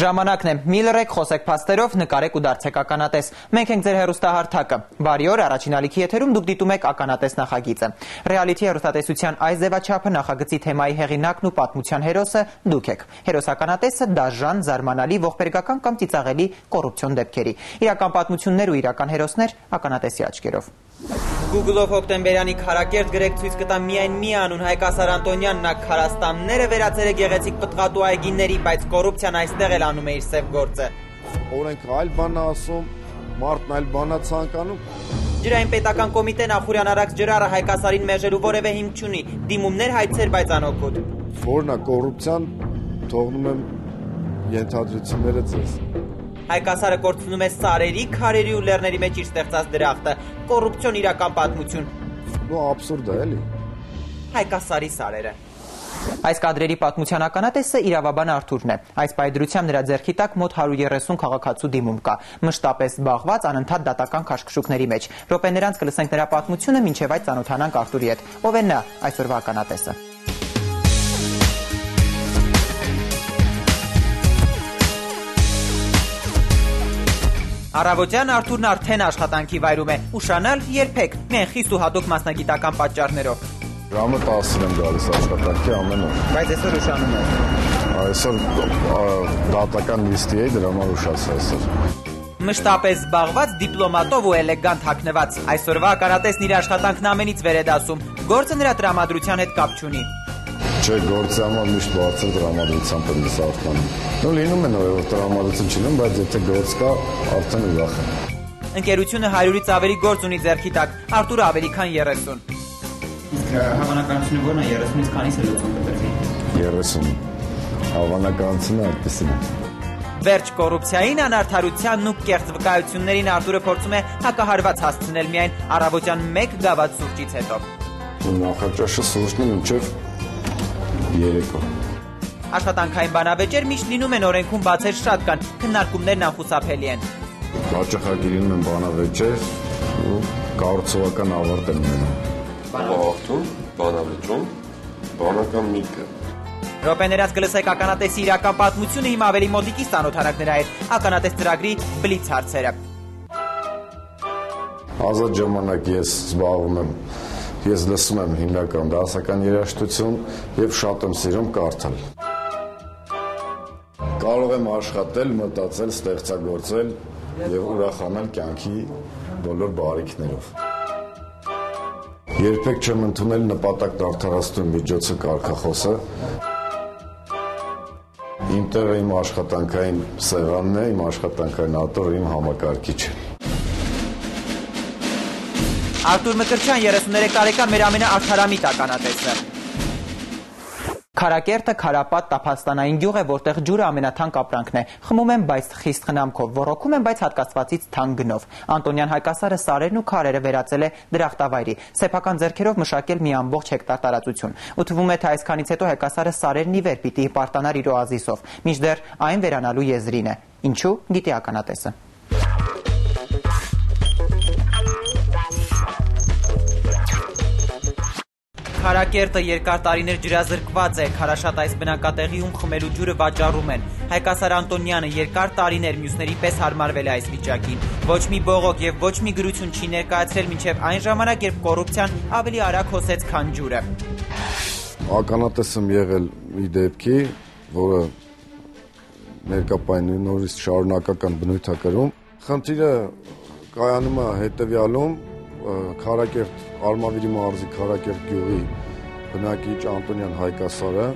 Ժամանակն է, մի լռեք, խոսեք փաստերով, նկարեք ու դարձեք ականատես։ Մենք ենք ձեր հեռուստահարթակը։ Բարի օր, առաջին ալիքի եթերում դուք դիտում եք ականատես նախագիծը։ Ռեալիթի հեռուստատեսության այս ձևաչափը նախագծի թեմայի հեղինակն ու պատմության հերոսը դուք եք։ Հերոս ականատեսը դաժան, զարմանալի, ողբերգական կամ ծիծաղելի կոռուպցիոն դեպքերի։ Իրական պատմություններ ու իրական հերոսներ ականատեսի աչքերով։ Google-ով հոկտեմբերյանի քարակերտ գրեք ցույց կտա միայն մի անուն Հայկ Ասար Անտոնյանն նա քարաստանները վերածել է գեղեցիկ պտղատու այգիների, բայց կոռուպցիան այստեղ էլ անում է իր սև գործը։ Օրենքը այլ բան է ասում, մարդն այլ բան է ցանկանում։ Ջրային պետական կոմիտեն Ախուրյան Արաքս ջրառը Հայկ Ասարին մերժելու որևէ հիմք չունի։ Դիմումներ, հայցեր, բայց անօգուտ։ Որն է կոռուպցիան, թողնում եմ ենթադրությունները ձեզ։ Հայկ Ասարը կորցնում է սարերի, քարերի ու լեռների մեջ իր ստեղծած դրախտը։ Կոռուպցիոն իրական պատմություն։ Ու աբսուրդ է, էլի։ Հայկ Ասարի սարերը։ Այս կադրերի պատմության ականատեսը իրավաբան Արթուրն է։ Այս պայդրությամբ նրա ձեռքի տակ մոտ 130 քաղաքացու դիմում կա։ Մշտապես զբաղված անընդհատ դատական քաշքշուկների մեջ։ Րոպեներ անց կլսենք նրա պատմությունը, մինչև այդ ծանոթանանք Արթուրի հետ։ Ով է նա, այսօրվա ականատեսը։ Առավոտյան Արթուրն արդեն աշխատանքի վայրում է։ Ուշանալ երբեք, միայն խիստ ու հատուկ մասնագիտական պատճառներով։ Ժամը 10-ին եմ գալիս աշխատանքի ամեն օր։ Բայց այսօր ուշանում եք։ Այսօր դատական լիստի էի, դրա համար ուշացա այսօր։ Մշտապես զբաղված, դիպլոմատով ու էլեգանտ հագնված։ Այսօրվա ականատեսն իր աշխատանքն ամենից վեր է դասում։ Գործը նրա տրամադրության հետ կապ չունի։ Չէ, գործի համար միշտ բարձր տրամադրությամբ եմ զարթանում։ Նույն լինում է նորեւոր տրամադրություն չունեմ, բայց եթե գործ կա, արդեն ուրախ եմ։ Ընկերությունը 100-ից ավելի գործ ունի ձեռքի տակ, Արթուրը ավելի քան 30։ Իսկ հավանականությունը ո՞րն է 30-ից քանիս է լուծում կտրվի։ 30։ Հավանականությունը այդպեսին է։ Վերջ կոռուպցիային, անարդարությանն ու կեղծ վկայություններին Արթուրը փորձում է հակահարված հասցնել միայն առավոտյան 1 գավաթ սուրճից հետո։ Նախաճաշը սուրճն է մինչև երեկո։ Աշխատանքային բանավեճեր միշտ լինում են օրենքում բացեր շատ կան, քննարկումներն անխուսափելի են։ Հաճախակիրում են բանավեճեր ու կառուցողական ավարտ են ունենում։ Բանավեճում, բանավեճում, բանական միտքը։ Րոպեներած կլսեք ականատեսի իրական պատմությունը, հիմա ավելի մոտիկից ծանոթանանք նրա հետ։ Ականատես ծրագրի բլից հարցերը։ Ազատ ժամանակ ես զբաղվում եմ, ես լսում եմ հիմնական դասական երաժշտություն եւ շատ եմ սիրում կարդալ։ Կարող եմ աշխատել, մտածել, ստեղծագործել եւ ուրախանալ կյանքի բոլոր բարիքներով։ Երբեք չեմ ընդունել նպատակն արդարացնող միջոցը կարգախոսը։ Իմ տեղը իմ աշխատանքային սեղանն է, իմ աշխատանքային աթոռը իմ համակարգիչը։ Արթուր Մկրտչյան 33 տարեկան մեր ամենաարդարամիտ ականատեսը։ Քարակերտը քարապատ տափաստանային գյուղ է, որտեղ ջուրը ամենաթանկ ապրանքն է։ Խմում են, բայց խիստ խնամքով, ոռոգում են, բայց հատկացվածից թանկ գնով։ Անտոնյան Հայկ Ասարը սարերն ու քարերը վերածել է դրախտավայրի, սեփական ձեռքերով մշակել մի ամբողջ հեկտար տարածություն։ Ու թվում է, թե այսքանից հետո Հայկ Ասարը սարերն ի վեր պիտի պարտանար իր օազիսով, մինչդեռ այն վերանալու եզրին է։ Ինչու՞ գիտի ականատեսը։ Քարակերտը երկար տարիներ ջրազրկված է, քարաշատ այս բնակատեղիում խմելու ջուրը վաճառում են։ Հայկ Ասար Անտոնյանը երկար տարիներ մյուսների պես հարմարվել է այս վիճակին։ Ոչ մի բողոք եւ ոչ մի գրություն չի ներկայացրել մինչեւ այն ժամանակ, երբ կոռուպցիան ավելի արագ հոսեց, քան ջուրը։ Ականատես եմ եղել մի դեպքի, որը ներկայապայքին նորից շարունակական բնույթ է կրում։ Խնդիրը կայանում է հետեւյալում. Քարակերտ Արմավիրի մարզի Քարակերտ գյուղի բնակիչ Անտոնյան Հայկ Ասարը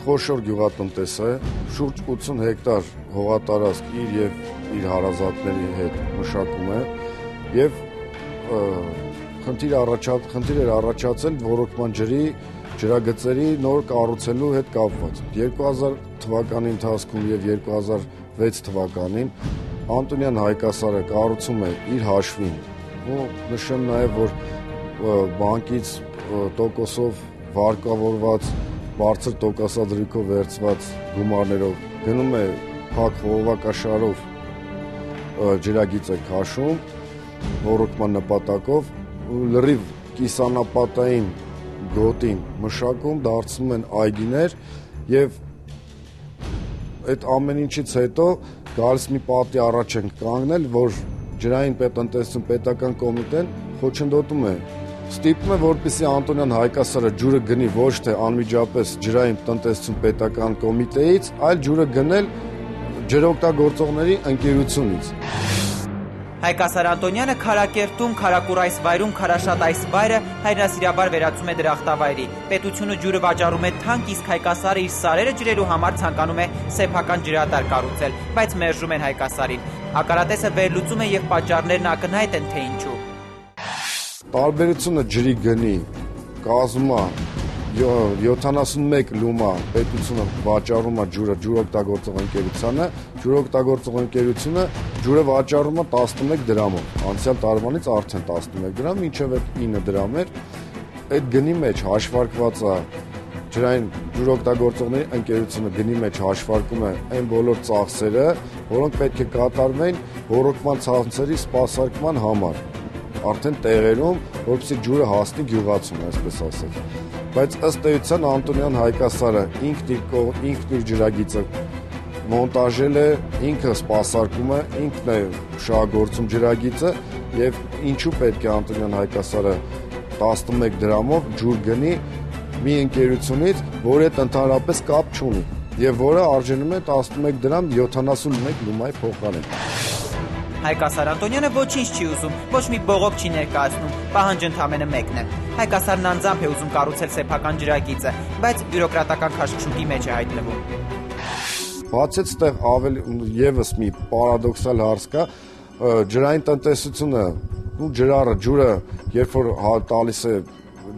խոշոր գյուղատնտես է, շուրջ 80 հեկտար հողատարածք իր եւ իր հարազատների հետ մշակում է եւ խնդիր էր առաջացել ոռոգման ջրի ջրագծերի նոր կառուցելու հետ կապված։ 2000 թվականի ընթացքում եւ 2006 թվականին Անտոնյան Հայկ Ասարը կառուցում է իր հաշվին ու նշեմ նաև, որ բանկից տոկոսով վարկավորված, բարձր տոկոսադրույքով վերցված գումարներով գնում է փակ խողովակաշարով ջրագիծ է քաշում, ոռոգման նպատակով ու լրիվ կիսանապատային գոտին մշակում, դարձնում են այգիներ եւ այդ ամեն ինչից հետո գալիս մի պատի առաջ ենք կանգնել, որ ջրային տնտեսություն պետական կոմիտեն խոչընդոտում է։ Ստիպում է, որպեսզի Անտոնյան Հայկասարը ջուրը գնի ոչ թե անմիջապես ջրային տնտեսություն պետական կոմիտեից, այլ ջուրը գնել ջրօգտագործողների ընկերությունից։ Հայկասար Անտոնյանը Քարակերտում քարակուր այս վայրում քարաշատ այս վայրը հայրենասիրաբար վերածում է դրախտավայրի։ Պետությունը ջուրը վաճառում է թանկ, իսկ Հայկասարը իր սարերը ջրելու համար ցանկանում է սեփական ջրատար կառուցել, բայց մերժում են Հայկասարին։ Ակարատեսը վերլուծում է եւ պատճառներն ակնհայտ են, թե ինչու։ Տարբերությունը ջրի գնի կազմում է 71 լումա պետությունը վաճառում է ջուրը ջուրօգտագործող ընկերությանը, ջուրօգտագործող ընկերությունը ջուրը վաճառում է 11 դրամով, անցյալ տարվանից արդեն 11 դրամ, մինչև 9 դրամ էր, այդ գնի մեջ հաշվարկված է ջրային ջուրօգտագործողների ընկերությունը գնի մեջ հաշվարկում է այն բոլոր ծախսերը, որոնք պետք է կատարվեն ռոռոկման ցանցերի սպասարկման համար, արդեն տեղերում, որպեսզի ջուրը հասնի գյուղացուն, այսպես ասած։ Բայց ըստ էության Անտոնյան Հայկասարը ինքն իր ջրագիծը մոնտաժել է, ինքը սպասարկում է, ինքն է շահագործում ջրագիծը եւ ինչու պետք է Անտոնյան Հայկասարը 11 դրամով ջուր գնի մի ընկերությունից, որը ընդհանրապես կապ չունի եւ որը արժենում է 11 դրամ 71 լումայի փոխարեն։ Հայկասար Անտոնյանը ոչինչ չի ուզում, ոչ մի բողոք չի ներկայացնում, պահանջը ընդամենը մեկն է։ Հայկասարն անձամբ է ուզում կառուցել սեփական ջրագիծը, բայց բյուրոկրատական քաշքշուկի մեջ է հայտնվում։ Բացեց այդտեղ ավելի եւս մի պարադոքսալ հարց կա, ջրային տնտեսությունը, ջրառը, ջուրը, երբ որ տալիս է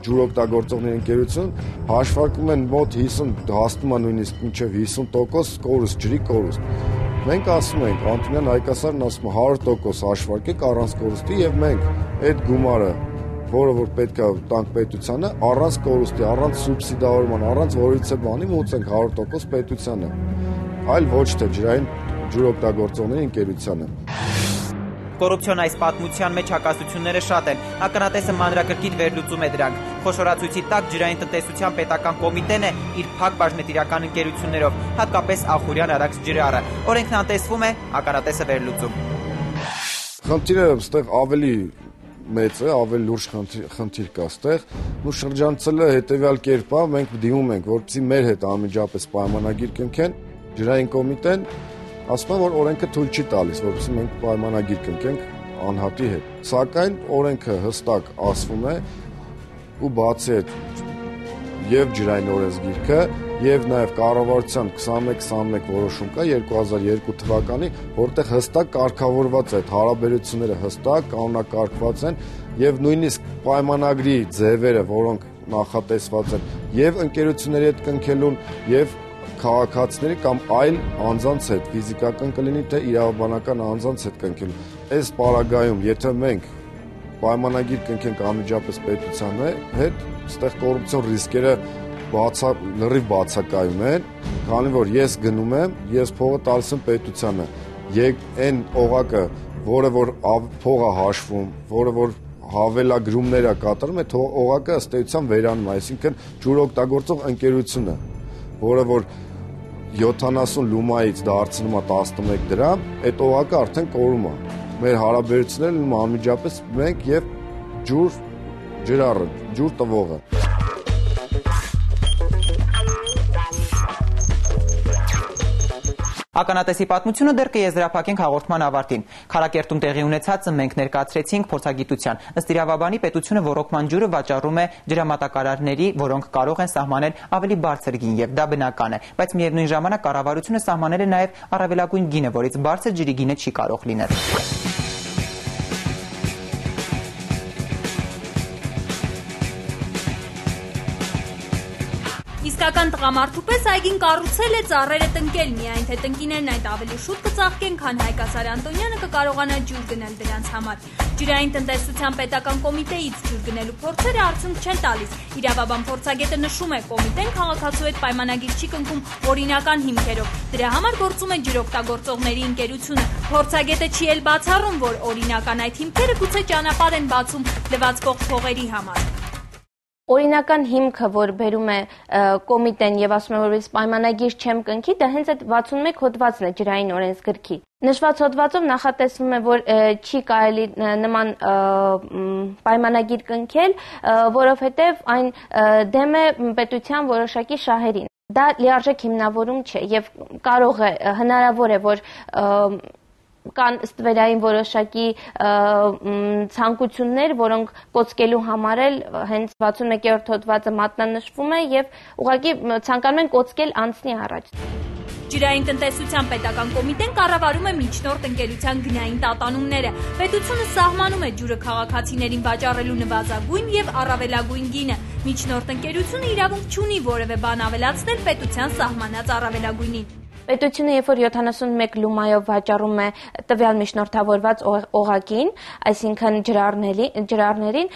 ջուրօգտագործողների ընկերություն, հաշվարկում են մոտ 50, հասնում է նույնիսկ մինչև 50% կորուստ, ջրի կորուստ։ Մենք ասում ենք, Անտոնյան Հայկասարն ասում է 100% հաշվարկեք առանց կորուստի եւ մենք այդ գումարը, որը որ պետք է տանք պետությանը, առանց կորուստի, առանց սուբսիդավորման, առանց որևիցե բանի մուծենք 100% պետությանը, այլ ոչ թե ջրային ջուրօգտագործողների ընկերությանը։ Կոռուպցիոն այս պատմության մեջ հակասությունները շատ են, ակնատեսը մանրակրկիտ վերլուծում է դրանք։ Խոշորացույցի տակ ջրային տնտեսության պետական կոմիտեն է իր փակ բաժնետիրական ընկերություններով, հատկապես Ախուրյան Արաքս ջրառը։ Օրենքն անտեսվում է, ակնատեսը վերլուծում։ Խնդիրը այստեղ ավելի մեծ է, ավելի լուրջ խնդիր կա այստեղ։ Ու շրջանցելը հետեւյալ կերպ է, մենք դիմում ենք, որպեսզի մեր հետ անմիջապես պայմանագիր կնքեն ջրային կոմիտեն, ասում են, որ օրենքը թույլ չի տալիս, որպեսզի մենք պայմանագիր կնքենք անհատի հետ։ Սակայն օրենքը հստակ ասվում է ու բացի այդ եւ ջրային օրենսգիրքը եւ նաեւ կառավարության 21-21 որոշում կա 2002 թվականի, որտեղ հստակ կարգավորված է այդ հարաբերությունները, հստակ կանոնակարգված են եւ նույնիսկ պայմանագրի ձևերը, որոնք նախատեսված են եւ ընկերությունների հետ կնքելուն եւ քաղաքացիների կամ այլ անձանց հետ, ֆիզիկական կլինի թե իրավաբանական անձանց հետ կնքելու։ Այս պարագայում, եթե մենք պայմանագիր կնքենք անմիջապես պետության հետ, այստեղ կոռուպցիոն ռիսկերը լրիվ բացակայում են, քանի որ ես գնում եմ, ես փողը տալիս եմ պետությանը, այն օղակը, որը որ փողը հաշվում, որը որ հավելագրումներ է կատարում, այդ օղակը ըստ էության վերանում, այսինքն ջուրօգտագործող ընկերությունը, որը որ 70 լումայից դարձնում է 11 դրամ, այդ օղակը արդեն կորում է։ Մեր հարաբերությունները անմիջապես մենք եւ ջրառը, ջուր տվողը։ Ականատեսի պատմությունը դեռ կեզրափակենք հաղորդման ավարտին։ Քարակերտում տեղի ունեցածը մենք ներկայացրեցինք փորձագիտության։ Ըստ իրավաբանի պետությունը ռոռոկման ջուրը վաճառում է ջրամատակարարների, որոնք կարող են սահմանել ավելի բարձր գին, եւ դա բնական է, բայց միևնույն ժամանակ կառավարությունը սահմանել է նաեւ առավելագույն գինը, որից բարձր ջրի գինը չի կարող լինել։ Իսկական տղամարդու պես այգին կառուցել է ծառերը տնկել, միայն թե տնկիներն այդ ավելի շուտ կծաղկեն, քան Հայկասար Անտոնյանը կկարողանա ջուր գնել դրանց համար։ Ջրային տնտեսության պետական կոմիտեից ջուր գնելու փորձերը արդյունք չեն տալիս։ Իրավաբան փորձագետը նշում է, կոմիտեն քաղաքացու հետ պայմանագիր չի կնքում օրինական հիմքերով։ Դրա համար գործում է ջրօգտագործողների ընկերությունը։ Փորձագետը չի էլ բացառում, որ օրինական այդ հիմքերը գուցե ճանապարհ են բացում լվացվող փողերի համար։ Օրինական հիմքը, որ բերում է կոմիտեն եւ ասում է, որ ես պայմանագիր չեմ կնքի, դա հենց այդ 61 հոդվածն է ջրային օրենսգրքի։ Նշված հոդվածով նախատեսվում է, որ չի կարելի նման պայմանագիր կնքել, որովհետեւ այն դեմ է պետության որոշակի շահերին։ Դա լիարժեք հիմնավորում չէ եւ կարող է հնարավոր է, որ կան ստվերային որոշակի ցանկություններ, որոնք կոծկելու համար էլ հենց 61-րդ հոդվածը մատնանշվում է եւ ուղղակի ցանկանում են կոծկել անցնի առաջ։ Ջրային տնտեսության պետական կոմիտեն կառավարում է միջնորդ ընկերության գնային տատանումները։ Պետությունը սահմանում է ջուրը քաղաքացիներին վաճառելու նվազագույն եւ առավելագույն գինը։ Միջնորդ ընկերությունը իրավունք չունի որևէ բան ավելացնել պետության սահմանած առավելագույնին։ Պետությունը, երբ որ 71 լումայով վաճառում է տվյալ միջնորդավորված օղակին, այսինքն ջրառներին,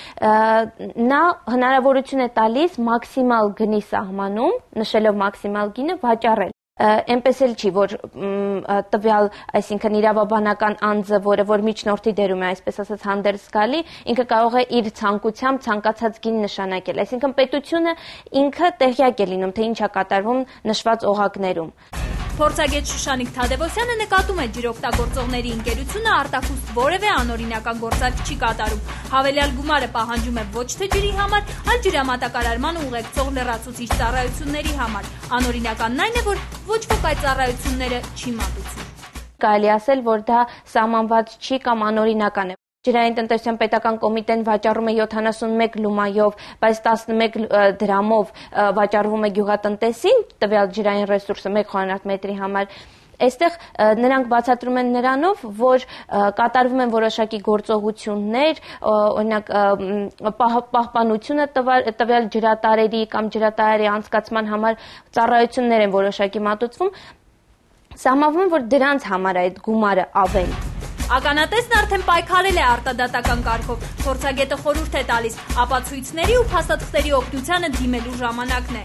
նա հնարավորություն է տալիս մաքսիմալ գնի սահմանում, նշելով մաքսիմալ գինը վաճառել։ Այնպես էլ չի, որ տվյալ, այսինքն իրավաբանական անձը, որ միջնորդի դերում է, այսպես ասած, հանդերձ գալի, ինքը կարող է իր ցանկությամբ ցանկացած գին նշանակել։ Այսինքն պետությունը ինքը տեղյակ է լինում, թե ինչ է կատարվում նշված օղակներում։ Փորձագետ Շուշանիկ Թադևոսյանը նկատում է ջրօգտագործողների ընկերությունը արտաքուստ որևէ անօրինական գործարք չի կատարում։ Հավելյալ գումարը պահանջում է ոչ թե ջրի համար, այլ ջրամատակարարման ուղեկցող լրացուցիչ ծառայությունների համար։ Անօրինականն այն է, որ ոչ ոք այդ ծառայությունները չի մատուցում։ Կարելի ասել, որ դա սահմանված չի կամ անօրինական է։ Ջրային տնտեսության պետական կոմիտեն վաճառում է 71 լումայով, բայց 11 դրամով վաճառվում է գյուղատնտեսին, տվյալ ջրային ռեսուրսը 1 խորանարդ մետրի համար։ Այստեղ նրանք բացատրում են նրանով, որ կատարվում են որոշակի գործողություններ, օրինակ պահպանությունը տվյալ ջրատարերի կամ ջրատարերի անցկացման համար ծառայություններ են որոշակի մատուցվում, սահմանվում է, որ դրանց համար այդ գումարը ավել։ Ականատեսն արդեն պայքարել է արտադատական կարգով։ Փորձագետը խորհուրդ է տալիս ապացույցների ու փաստաթղթերի օգնությանը դիմելու ժամանակն է։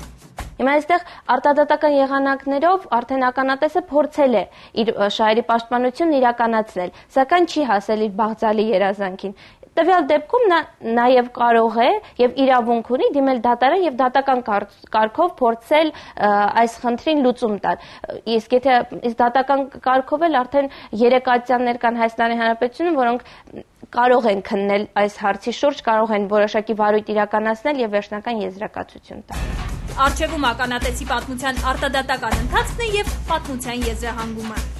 Հիմա այստեղ արտադատական եղանակներով արդեն ականատեսը փորձել է իր շահերի պաշտպանությունն իրականացնել, սակայն չի հասել իր բաղձալի երազանքին։ Տվյալ դեպքում նա նաև կարող է եւ իրավունք ունի դիմել դատարան եւ դատական կարգով փորձել այս խնդրին լուծում տալ։ Իսկ եթե դատական կարգով էլ արդեն 3 ատյաններ կան Հայաստանի Հանրապետությունում, որոնք կարող են քննել այս հարցի շուրջ, կարող են որոշակի վարույթ իրականացնել եւ վերջնական եզրակացություն տալ։ Արժևում ականատեսի պատմության արտադատական ընթացքն է եւ պատմության եզրահանգումը։